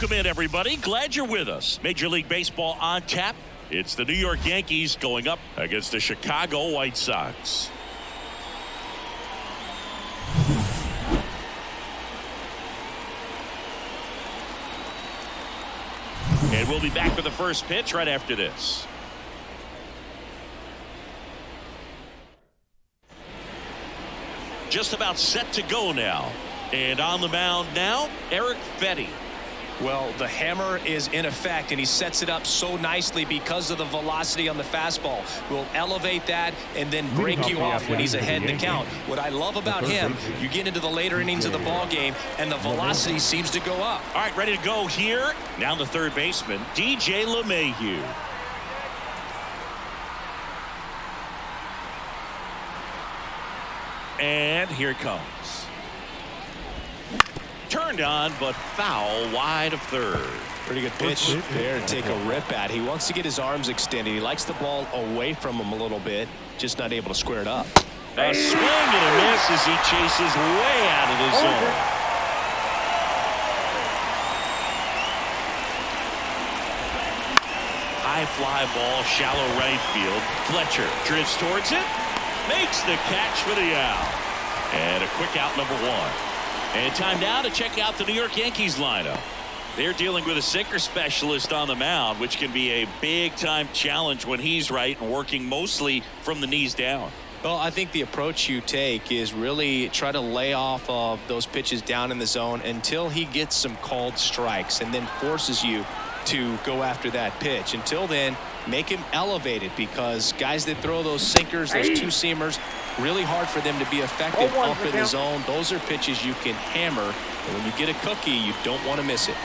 Welcome in, everybody. Glad you're with us. Major League Baseball on tap. It's the New York Yankees going up against the Chicago White Sox. And we'll be back with the first pitch right after this. Just about set to go now. And on the mound now, Eric Fetty. Well, the hammer is in effect, and he sets it up so nicely because of the velocity on the fastball. Will elevate that and then break you off when he's ahead in the count. What I love about him, you get into the later innings of the ball game, and the velocity seems to go up. All right, ready to go here. Now the third baseman, DJ LeMahieu. And here it comes. Turned on, but foul wide of third. Pretty good pitch there to take a rip at. He wants to get his arms extended. He likes the ball away from him a little bit, just not able to square it up. A swing and a miss as he chases way out of the zone. High fly ball, shallow right field. Fletcher drifts towards it, makes the catch for the out. And a quick out, number one. And time now to check out the New York Yankees lineup. They're dealing with a sinker specialist on the mound, which can be a big-time challenge when he's right and working mostly from the knees down. Well, I think the approach you take is really try to lay off of those pitches down in the zone until he gets some called strikes and then forces you to go after that pitch. Until then, make him elevated, because guys that throw those sinkers, those two-seamers, really hard for them to be effective up in the zone. Those are pitches you can hammer, and when you get a cookie, you don't want to miss it.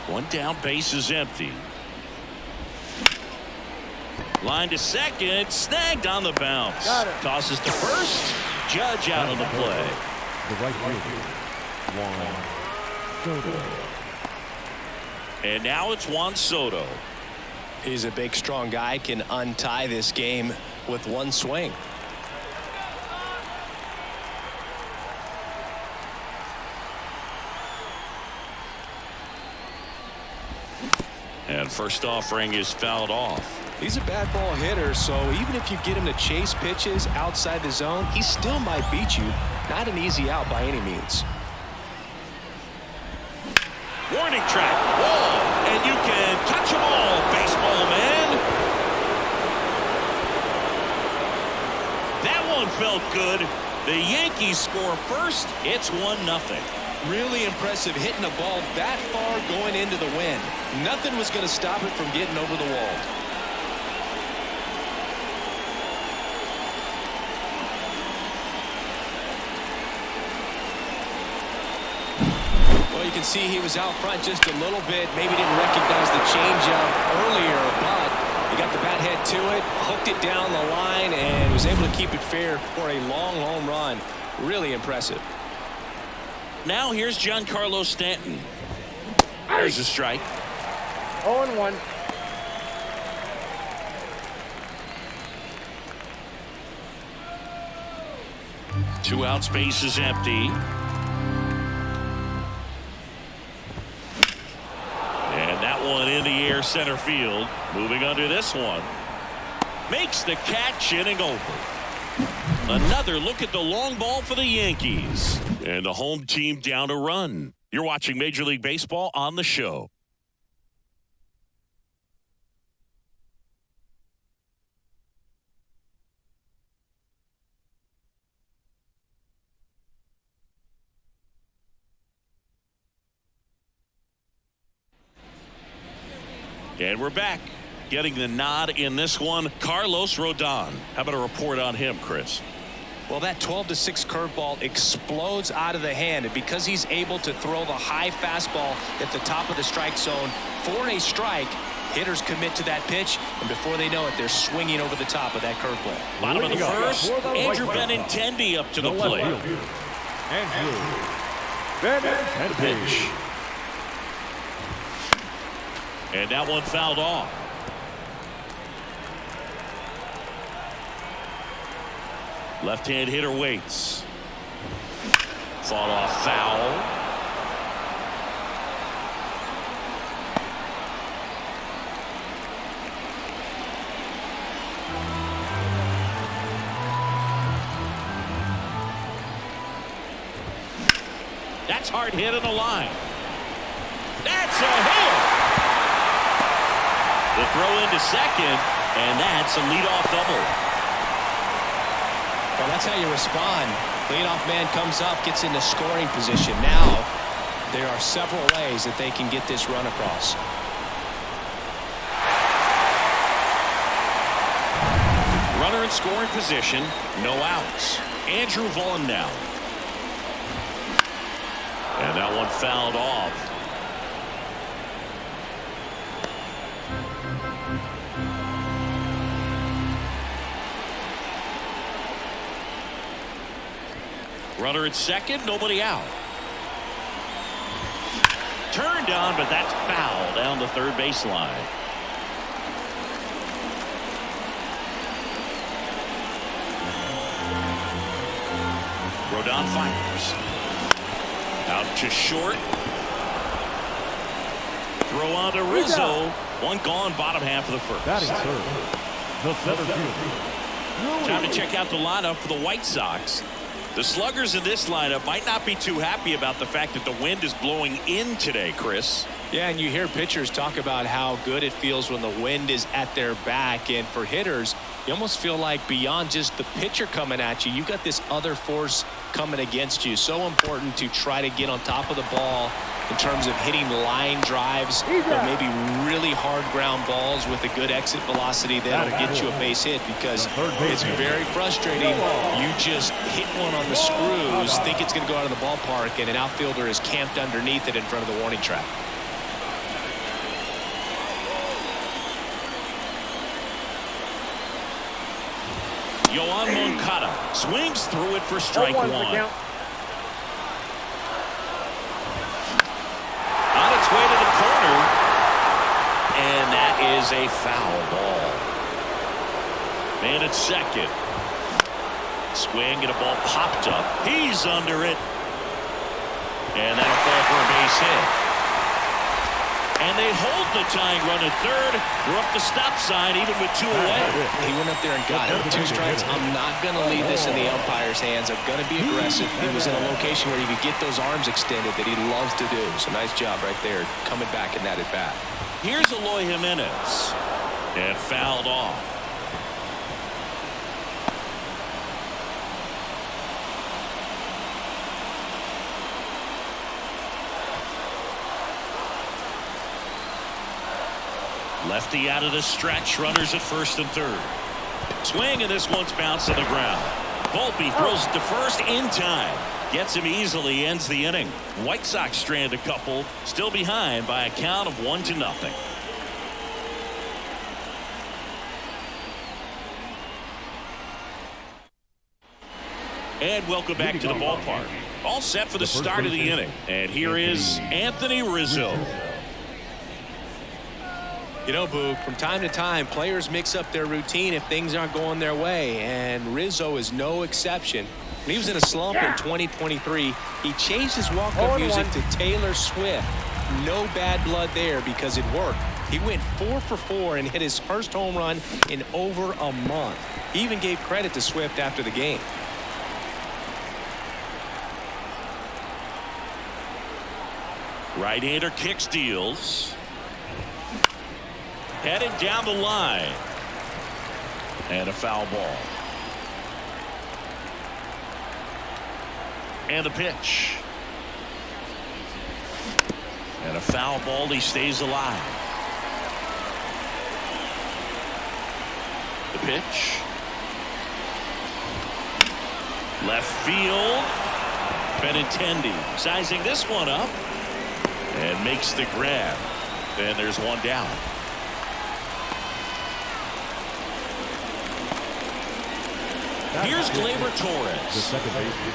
One down, base is empty. Line to second, snagged on the bounce. Tosses to first, Judge out on the play. The right fielder, Juan Soto. And now it's Juan Soto. He's a big, strong guy, can untie this game with one swing. And first offering is fouled off. He's a bad ball hitter, so even if you get him to chase pitches outside the zone, he still might beat you. Not an easy out by any means. Warning track. Whoa, and you can catch them all, baseball man. That one felt good. The Yankees score first. It's 1-0. Really impressive, hitting a ball that far going into the wind. Nothing was going to stop it from getting over the wall. Well, you can see he was out front just a little bit. Maybe didn't recognize the changeup earlier, but he got the bat head to it, hooked it down the line, and was able to keep it fair for a long home run. Really impressive. Now here's Giancarlo Stanton. There's a strike. 0-1. Two outs, base is empty. And that one in the air, center field. Moving under this one. Makes the catch, inning over. Another look at the long ball for the Yankees. And the home team down a run. You're watching Major League Baseball on the show. And we're back. Getting the nod in this one, Carlos Rodon. How about a report on him, Chris? Well, that 12-6 curveball explodes out of the hand, and because he's able to throw the high fastball at the top of the strike zone for a strike, hitters commit to that pitch, and before they know it, they're swinging over the top of that curveball. Bottom of the first, Andrew Benintendi up to the plate. Andrew Benintendi. And that one fouled off. Left-hand hitter waits. Fought off foul. That's hard hit in the line. That's a hit. The throw into second, and that's a leadoff double. Well, that's how you respond. Leadoff man comes up, gets into scoring position. Now, there are several ways that they can get this run across. Runner in scoring position, no outs. Andrew Vaughn now. And that one fouled off. Runner at second, nobody out. Turned on, but that's foul down the third baseline. Rodon fires. Out to short. Throw on to Rizzo. One gone, bottom half of the first. Batting third, the center fielder. Time to check out the lineup for the White Sox. The sluggers in this lineup might not be too happy about the fact that the wind is blowing in today, Chris. Yeah, and you hear pitchers talk about how good it feels when the wind is at their back. And for hitters, you almost feel like beyond just the pitcher coming at you, you've got this other force coming against you. So important to try to get on top of the ball in terms of hitting line drives or maybe really hard ground balls with a good exit velocity that'll get you a base hit, because it's very frustrating. You just hit one on the screws, think it's going to go out of the ballpark, and an outfielder is camped underneath it in front of the warning track. Yoan Moncada swings through it for strike one. On its way to the corner, and that is a foul ball. Man at second. Swing and a ball popped up. He's under it. And that'll fall for a base hit. And they hold the tying run at third. We're up the stop sign even with two away. He went up there and got it. 2 strikes. I'm not going to leave this in the umpire's hands. I'm going to be aggressive. He was in a location where he could get those arms extended that he loves to do. So nice job right there coming back in that at bat. Here's Eloy Jimenez. And fouled off. Lefty out of the stretch. Runners at first and third. Swing, and this one's bounced to the ground. Volpe throws it to first in time. Gets him easily, ends the inning. White Sox strand a couple, still behind by a count of 1-0. And welcome back to the ballpark. All set for the start of the inning. And here is Anthony Rizzo. You know, Boog, from time to time, players mix up their routine if things aren't going their way, and Rizzo is no exception. When he was in a slump in 2023, he changed his walk-up music to Taylor Swift. No bad blood there because it worked. He went 4 for 4 and hit his first home run in over a month. He even gave credit to Swift after the game. Right-hander kicks, deals. Headed down the line. And a foul ball. And a pitch. And a foul ball. He stays alive. The pitch. Left field. Benintendi sizing this one up. And makes the grab. And there's one down. Here's Gleyber Torres. The second baseman.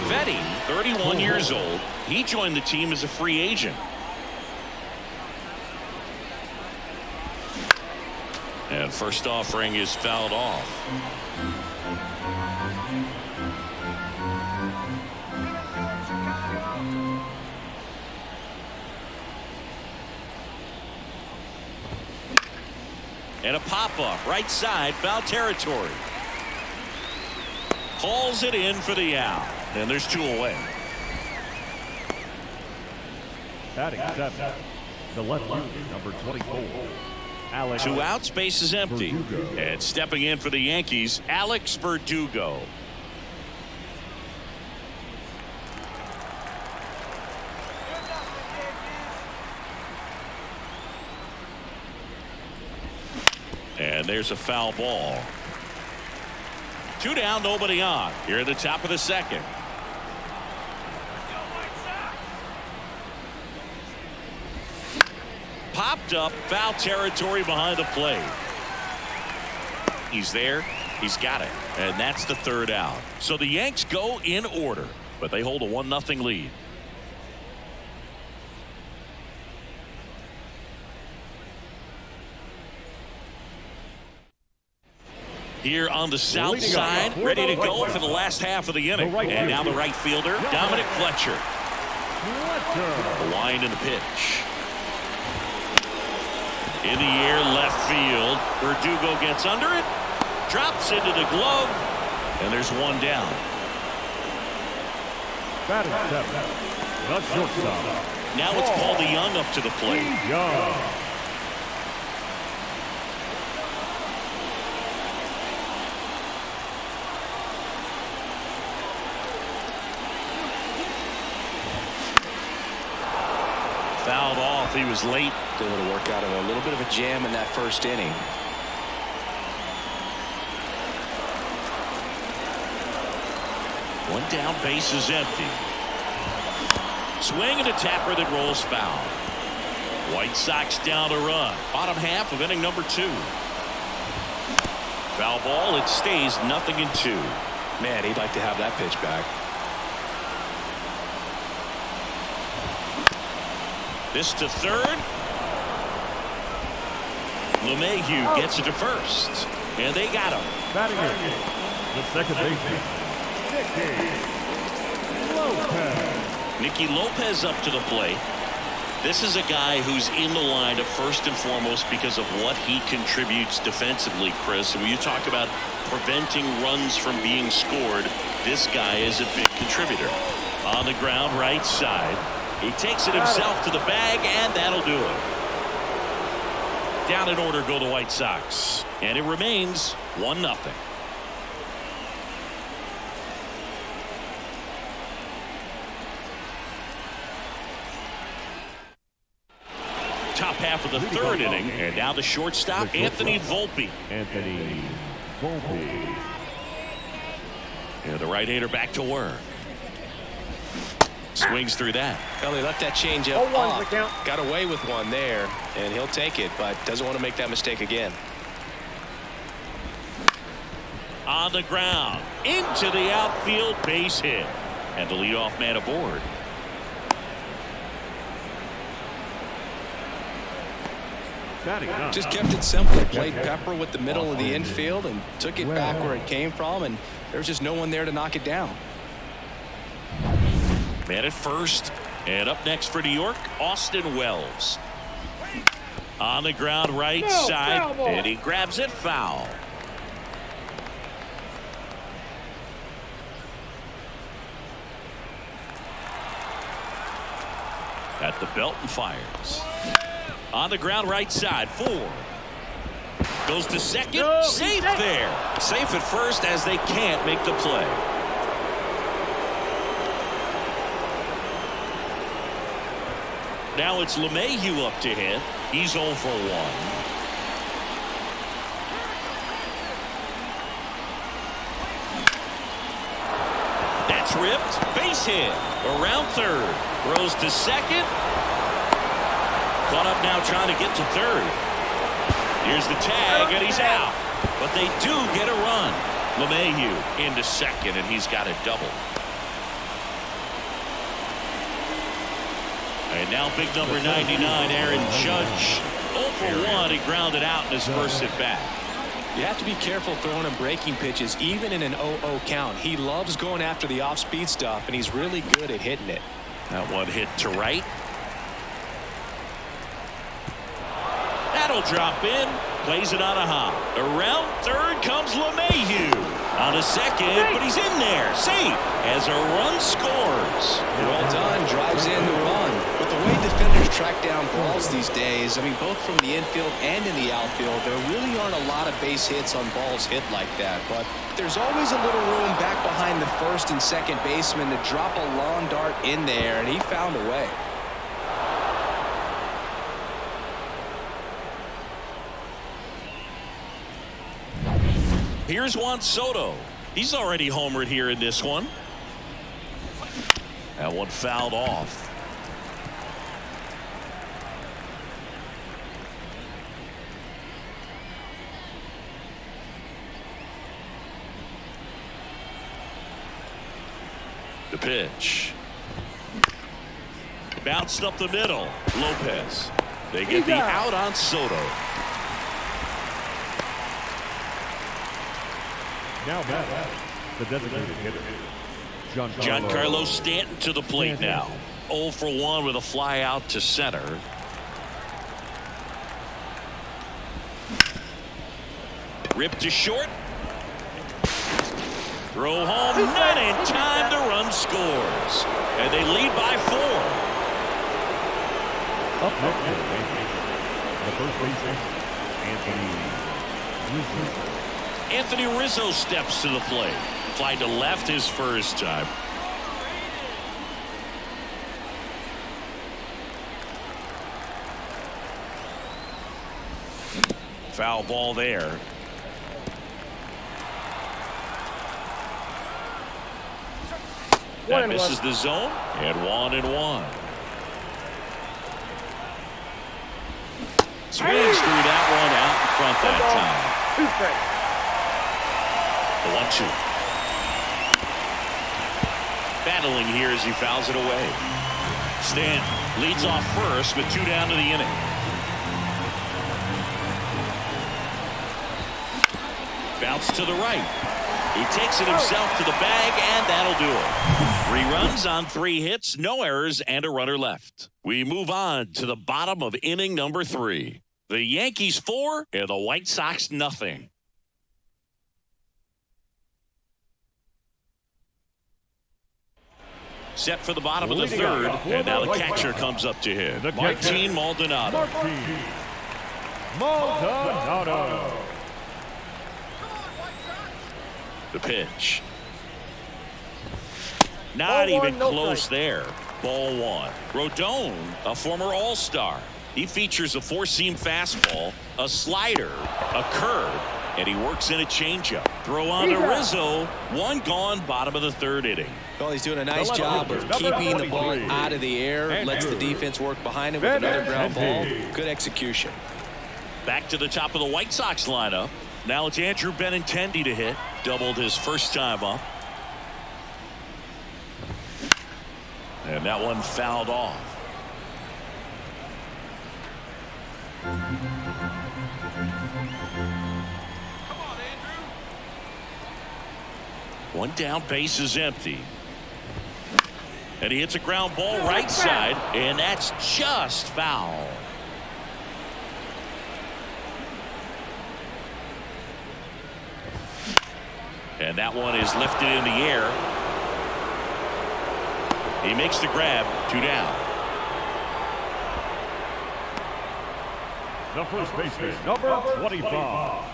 Vetty, 31 years old. He joined the team as a free agent. And first offering is fouled off. And a pop-up right side, foul territory. Calls it in for the out. And there's 2 away. Batting 7, the left fielder, number 24. Alex 2 outs, base is empty. Verdugo. And stepping in for the Yankees, Alex Verdugo. And there's a foul ball. 2 down, nobody on. Here at the top of the second. Popped up, foul territory behind the plate. He's there. He's got it. And that's the 3rd out. So the Yanks go in order, but they hold a 1-0 lead. Here on the south side, ready to go for the last half of the inning. And now the right fielder, Dominic Fletcher. The line in the pitch. In the air, left field. Verdugo gets under it, drops into the glove, and there's 1 down. Batting 7, the shortstop. Now it's Paul DeYoung up to the plate. Young. Fouled off. He was late. Able to work out of a little bit of a jam in that 1st inning. One down, base is empty. Swing and a tapper that rolls foul. White Sox down to run. Bottom half of inning number 2. Foul ball. It stays 0-2. Man, he'd like to have that pitch back. This to 3rd. LeMahieu gets it to 1st. And they got him. Batting 8, the second baseman, Nicky Lopez up to the plate. This is a guy who's in the lineup first and foremost because of what he contributes defensively, Chris. And when you talk about preventing runs from being scored, this guy is a big contributor. On the ground, right side. He takes it himself to the bag, and that'll do it. Down in order go the White Sox. And it remains 1-0. Top half of the 3rd inning, and now the shortstop, Anthony Volpe. Anthony Volpe. And the right-hander back to work. Swings through that. Well, he left that changeup up. Got away with one there, and he'll take it, but doesn't want to make that mistake again. On the ground, into the outfield, base hit. And the leadoff man aboard. Just kept it simple. Played pepper with the middle of the infield and took it back where it came from, and there was just no one there to knock it down. Man at first, and up next for New York, Austin Wells. On the ground, right side, and he grabs it foul. At the belt and fires. On the ground, right side, 4. Goes to second, safe there. Safe at first as they can't make the play. Now it's LeMahieu up to hit. He's 0 for 1. That's ripped. Base hit. Around 3rd. Throws to 2nd. Caught up now trying to get to 3rd. Here's the tag, and he's out. But they do get a run. LeMahieu into 2nd, and he's got a double. And now big number 99, Aaron Judge. 0 for 1. He grounded out in his first at bat. You have to be careful throwing him breaking pitches, even in an 0-0 count. He loves going after the off-speed stuff, and he's really good at hitting it. That one hit to right. That'll drop in. Plays it on a hop. Around third comes LeMahieu. On a second, but he's in there. Safe as a run scores. Well done. Drives in the run. But the way defenders track down balls these days, I mean, both from the infield and in the outfield, there really aren't a lot of base hits on balls hit like that. But there's always a little room back behind the first and second baseman to drop a long dart in there, and he found a way. Here's Juan Soto. He's already homered here in this one. That one fouled off. The pitch. Bounced up the middle. Lopez. They get the out on Soto. Now back, the designated hitter, Giancarlo Stanton to the plate now. 0 for 1 with a fly out to center. Ripped to short. Throw home, not in time. The run scores. And they lead by 4. Up next, the first baseman, Anthony Rizzo steps to the plate. Fly to left his first time. Foul ball there. That misses the zone. And 1-1. Swings through that one out in front that time. 2 strikes. The 1-2. Battling here as he fouls it away. Stanton leads off first with 2 down to the inning. Bounce to the right. He takes it himself to the bag, and that'll do it. 3 runs on 3 hits, no errors, and a runner left. We move on to the bottom of inning number 3. The Yankees 4 and the White Sox nothing. Set for the bottom of the 3rd, and now the catcher comes up to him. Martin Maldonado. The pitch. Not even close there. Ball 1. Rodon, a former All-Star. He features a 4-seam fastball, a slider, a curve, and he works in a changeup. Throw on to Rizzo. 1 gone, bottom of the 3rd inning. Well, he's doing a nice job of keeping the ball out of the air, lets the defense work behind him with another ground ball. Good execution. Back to the top of the White Sox lineup. Now it's Andrew Benintendi to hit. Doubled his first time up. And that one fouled off. One down, base is empty. And he hits a ground ball right side, and that's just foul. And that one is lifted in the air. He makes the grab. 2 down. The first baseman, number 25.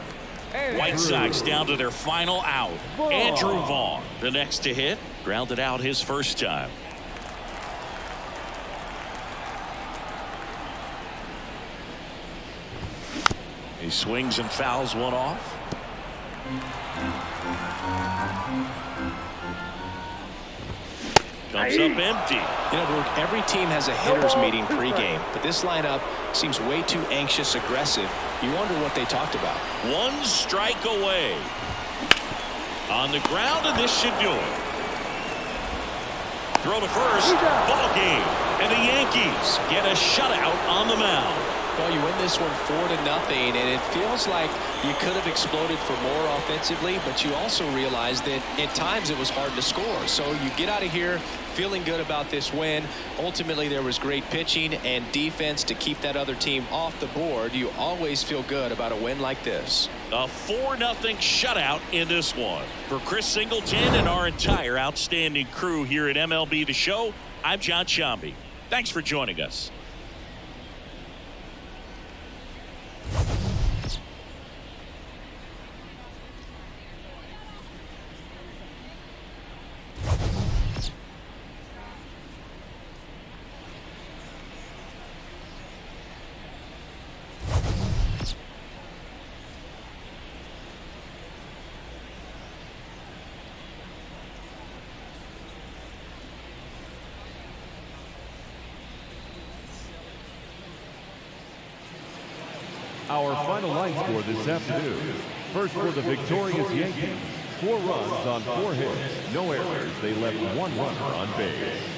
White Sox down to their final out. Andrew Vaughn, the next to hit. Grounded out his first time. He swings and fouls one off. Comes up empty. You know, Brooke, every team has a hitters meeting pregame, but this lineup seems way too anxious, aggressive. You wonder what they talked about. 1 strike away. On the ground, and this should do it. Throw to first. Ball game. And the Yankees get a shutout on the mound. Well, you win this one 4-0, and it feels like you could have exploded for more offensively, but you also realize that at times it was hard to score. So you get out of here feeling good about this win. Ultimately, there was great pitching and defense to keep that other team off the board. You always feel good about a win like this. A 4-0 shutout in this one. For Chris Singleton and our entire outstanding crew here at MLB The Show, I'm John Shambi. Thanks for joining us. Our final line score this afternoon. First for the victorious Yankees. 4 runs on 4 hits, no errors. They left 1 runner on base.